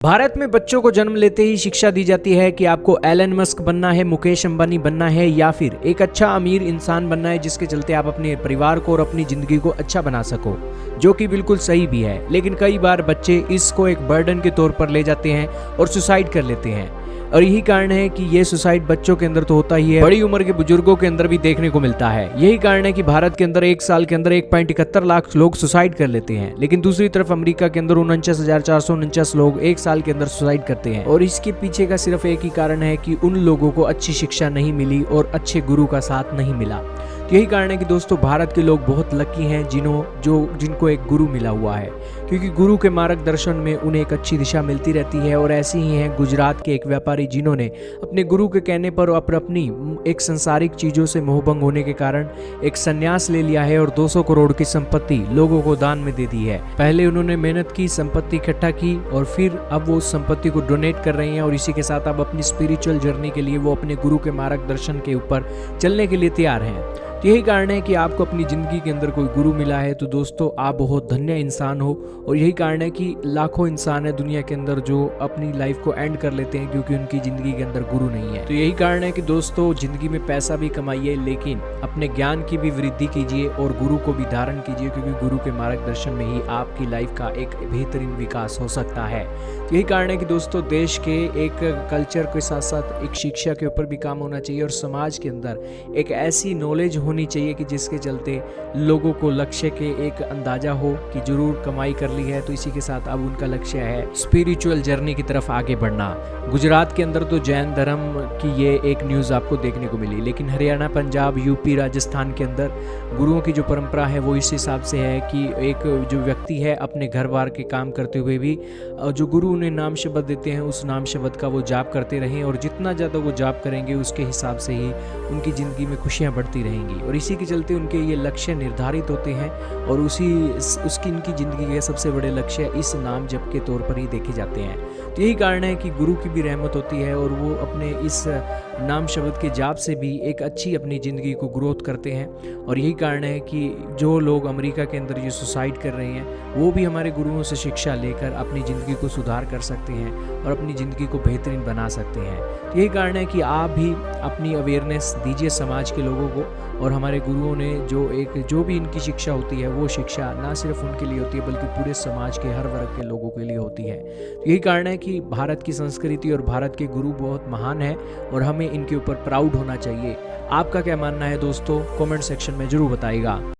भारत में बच्चों को जन्म लेते ही शिक्षा दी जाती है कि आपको एलन मस्क बनना है, मुकेश अंबानी बनना है या फिर एक अच्छा अमीर इंसान बनना है जिसके चलते आप अपने परिवार को और अपनी जिंदगी को अच्छा बना सको, जो कि बिल्कुल सही भी है। लेकिन कई बार बच्चे इसको एक बर्डन के तौर पर ले जाते हैं और सुसाइड कर लेते हैं। और यही कारण है कि ये सुसाइड बच्चों के अंदर तो होता ही है, बड़ी उम्र के बुजुर्गों के अंदर भी देखने को मिलता है। यही कारण है कि भारत के अंदर एक साल के अंदर 1.71 लाख लोग सुसाइड कर लेते हैं, लेकिन दूसरी तरफ अमेरिका के अंदर 49,449 लोग एक साल के अंदर सुसाइड करते हैं। और इसके पीछे का सिर्फ एक ही कारण है कि उन लोगों को अच्छी शिक्षा नहीं मिली और अच्छे गुरु का साथ नहीं मिला। तो यही कारण है कि दोस्तों भारत के लोग बहुत लकी हैं जिनको एक गुरु मिला हुआ है, क्योंकि गुरु के मार्गदर्शन में उन्हें एक अच्छी दिशा मिलती रहती है। और ऐसे ही हैं गुजरात के एक व्यापारी जिन्होंने अपने गुरु के कहने पर अपनी एक संसारिक चीज़ों से मोहभंग होने के कारण एक संन्यास ले लिया है और 200 करोड़ की संपत्ति लोगों को दान में दे दी है। पहले उन्होंने मेहनत की, संपत्ति इकट्ठा की और फिर अब वो उस संपत्ति को डोनेट कर रहे हैं और इसी के साथ अब अपनी स्पिरिचुअल जर्नी के लिए वो अपने गुरु के मार्गदर्शन के ऊपर चलने के लिए तैयार हैं। तो यही कारण है कि आपको अपनी ज़िंदगी के अंदर कोई गुरु मिला है तो दोस्तों आप बहुत धन्य इंसान हो। और यही कारण है कि लाखों इंसान है दुनिया के अंदर जो अपनी लाइफ को एंड कर लेते हैं क्योंकि उनकी ज़िंदगी के अंदर गुरु नहीं है। तो यही कारण है कि दोस्तों ज़िंदगी में पैसा भी कमाइए, लेकिन अपने ज्ञान की भी वृद्धि कीजिए और गुरु को भी धारण कीजिए, क्योंकि गुरु के मार्गदर्शन में ही आपकी लाइफ का एक बेहतरीन विकास हो सकता है। तो यही कारण है कि दोस्तों देश के एक कल्चर के साथ साथ एक शिक्षा के ऊपर भी काम होना चाहिए और समाज के अंदर एक ऐसी नॉलेज होनी चाहिए कि जिसके चलते लोगों को लक्ष्य के एक अंदाजा हो कि जरूर कमाई कर ली है तो इसी के साथ अब उनका लक्ष्य है स्पिरिचुअल जर्नी की तरफ आगे बढ़ना। गुजरात के अंदर तो जैन धर्म की ये एक न्यूज़ आपको देखने को मिली, लेकिन हरियाणा, पंजाब, यूपी, राजस्थान के अंदर गुरुओं की जो परंपरा है वो इस हिसाब से है कि एक जो व्यक्ति है अपने घर बार के काम करते हुए भी जो गुरु उन्हें नाम शब्द देते हैं उस नाम शब्द का वो जाप करते रहें, और जितना ज़्यादा वो जाप करेंगे उसके हिसाब से ही उनकी ज़िंदगी में खुशियाँ बढ़ती रहेंगी। और इसी के चलते उनके ये लक्ष्य निर्धारित होते हैं और उसकी इनकी ज़िंदगी के सबसे बड़े लक्ष्य इस नाम जप के तौर पर ही देखे जाते हैं। तो यही कारण है कि गुरु की भी रहमत होती है और वो अपने इस नाम शब्द के जाप से भी एक अच्छी अपनी ज़िंदगी को ग्रोथ करते हैं। और यही कारण है कि जो लोग अमेरिका के अंदर ये सुसाइड कर रहे हैं वो भी हमारे गुरुओं से शिक्षा लेकर अपनी ज़िंदगी को सुधार कर सकते हैं और अपनी ज़िंदगी को बेहतरीन बना सकते हैं। तो यही कारण है कि आप भी अपनी अवेयरनेस दीजिए समाज के लोगों को, और हमारे गुरुओं ने जो भी इनकी शिक्षा होती है वो शिक्षा ना सिर्फ उनके लिए होती है बल्कि पूरे समाज के हर वर्ग के लोगों के लिए होती है। तो यही कारण है कि भारत की संस्कृति और भारत के गुरु बहुत महान है और हमें इनके ऊपर प्राउड होना चाहिए। आपका क्या मानना है दोस्तों, कमेंट सेक्शन में जरूर बताइएगा।